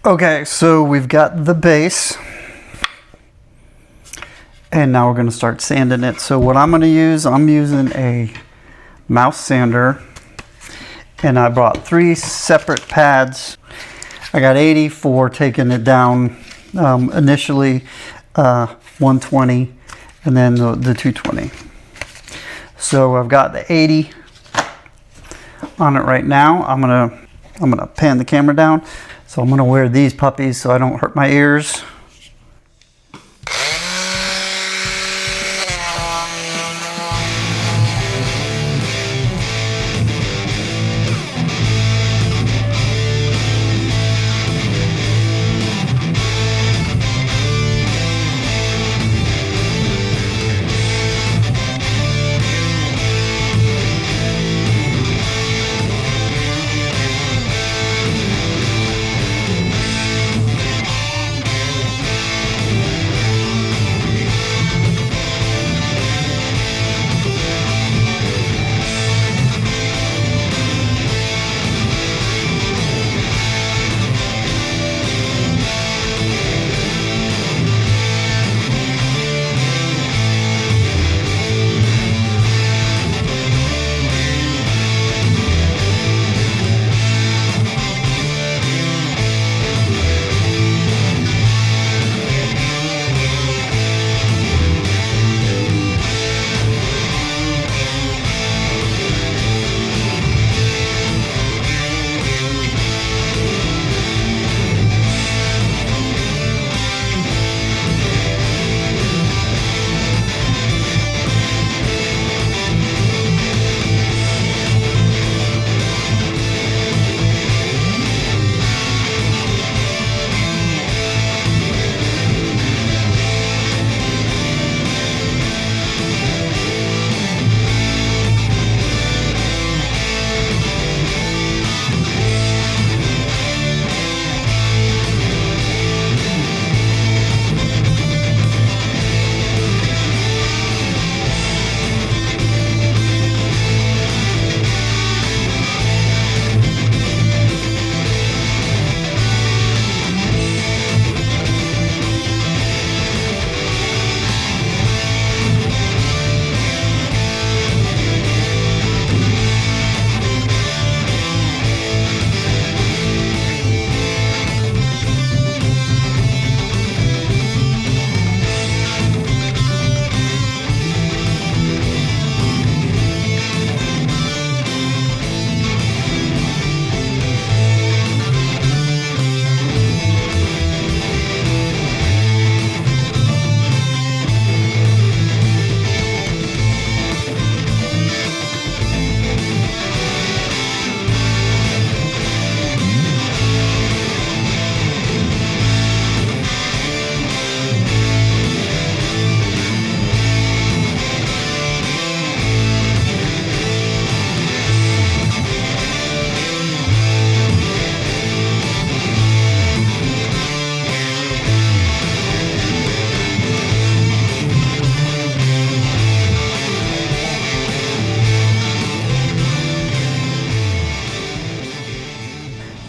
Okay, so we've got the base, and now we're going to start sanding it. So what I'm going to use, I'm using a mouse sander, and I bought 3 separate pads. I got 80 for taking it down initially, 120, and then the 220. So I've got the 80 on it right now. I'm gonna pan the camera down. So I'm gonna wear these puppies so I don't hurt my ears.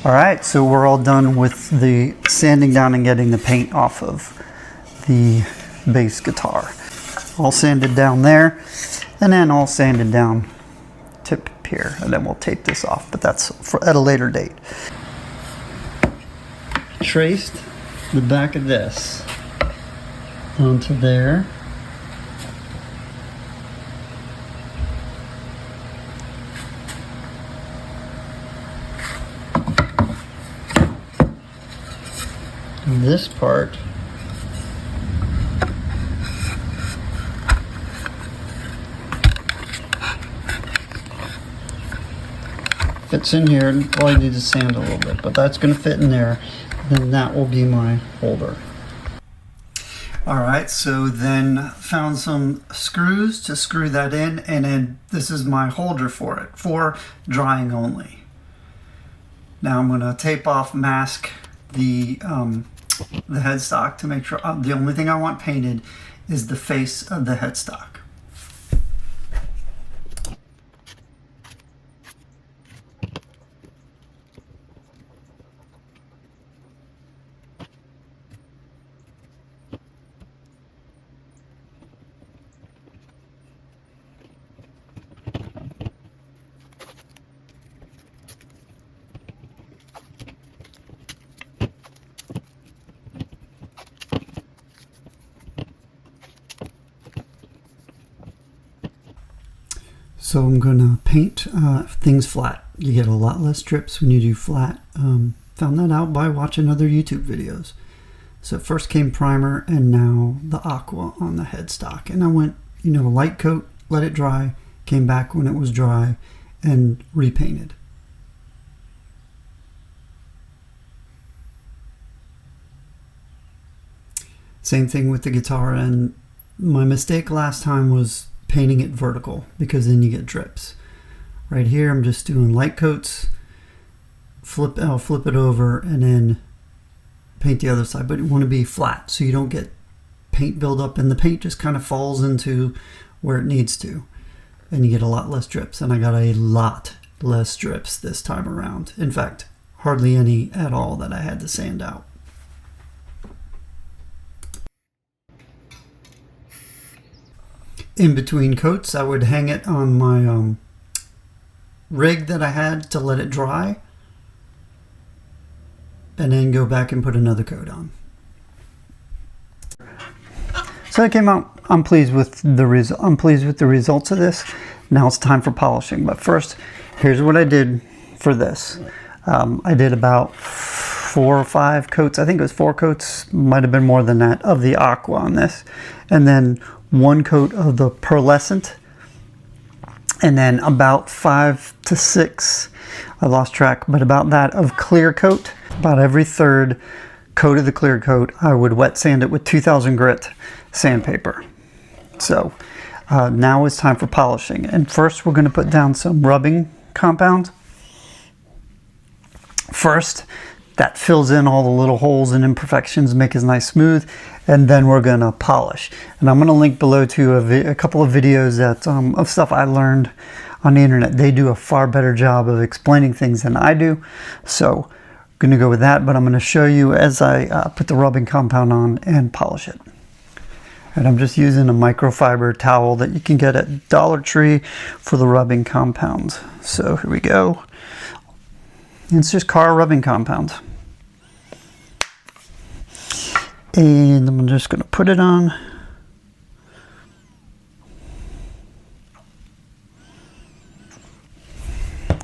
All right, so we're all done with the sanding down and getting the paint off of the bass guitar. All sanded down there, and then all sanded down tip here, and then we'll tape this off, but that's at a later date. Traced the back of this onto there. And this part fits in here, and all I need to sand a little bit, but that's going to fit in there. Then that will be my holder. All right, so then found some screws to screw that in, and then this is my holder for it, for drying only. Now I'm going to tape off, mask the headstock to make sure the only thing I want painted is the face of the headstock. So I'm gonna paint things flat. You get a lot less drips when you do flat. Found that out by watching other YouTube videos. So first came primer and now the aqua on the headstock. And I went, light coat, let it dry, came back when it was dry and repainted. Same thing with the guitar, and my mistake last time was painting it vertical because then you get drips. Right here I'm just doing light coats, I'll flip it over and then paint the other side, but you want to be flat so you don't get paint buildup and the paint just kind of falls into where it needs to and you get a lot less drips. And I got a lot less drips this time around. In fact, hardly any at all that I had to sand out. In between coats, I would hang it on my rig that I had to let it dry and then go back and put another coat on. So it came out. I'm pleased with the results of this. Now it's time for polishing. But first, here's what I did for this. I did about 4 or 5 coats. I think it was 4 coats, might have been more than that, of the aqua on this, and then 1 coat of the pearlescent, and then about 5 to 6, I lost track, but about that of clear coat. About every 3rd coat of the clear coat, I would wet sand it with 2000 grit sandpaper. So now it's time for polishing. And first we're going to put down some rubbing compound. First, that fills in all the little holes and imperfections, make it nice smooth, and then we're going to polish. And I'm going to link below to a couple of videos that of stuff I learned on the internet. They do a far better job of explaining things than I do. So I'm going to go with that, but I'm going to show you as I put the rubbing compound on and polish it. And I'm just using a microfiber towel that you can get at Dollar Tree for the rubbing compound. So here we go. It's just car rubbing compound. And I'm just going to put it on.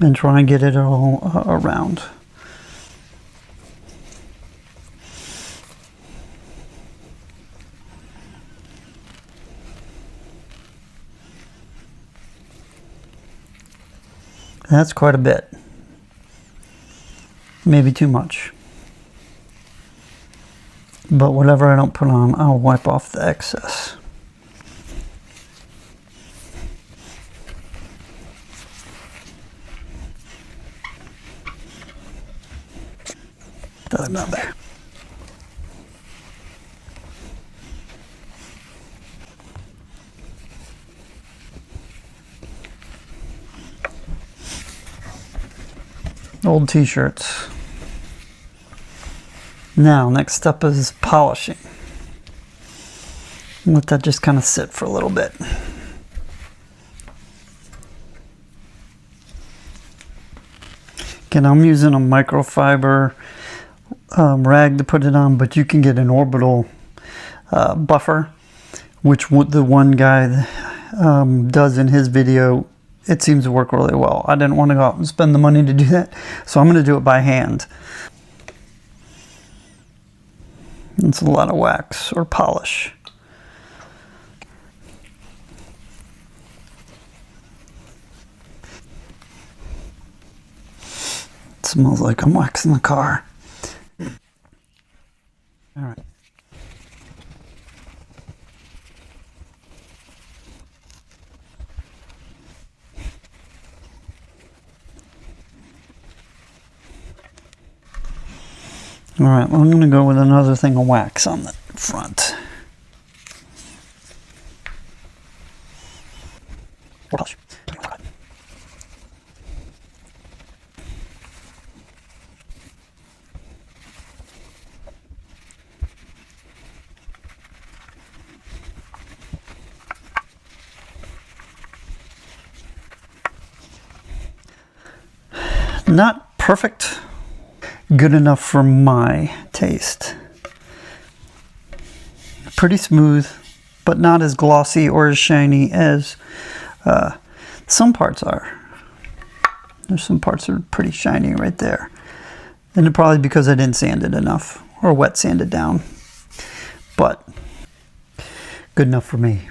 And try and get it all around. That's quite a bit. Maybe too much. But whatever I don't put on, I'll wipe off the excess. Doesn't matter. Old t-shirts. Now, next step is polishing. Let that just kind of sit for a little bit. Again, I'm using a microfiber rag to put it on, but you can get an orbital buffer, which the one guy does in his video. It seems to work really well. I didn't want to go out and spend the money to do that, so I'm going to do it by hand. It's a lot of wax or polish. It smells like I'm waxing the car. All right. All right, well, I'm going to go with another thing of wax on the front. Polish. Not perfect. Good enough for my taste. Pretty smooth, but not as glossy or as shiny as Some parts are. There's some parts that are pretty shiny right there. And probably because I didn't sand it enough or wet sand it down. But good enough for me.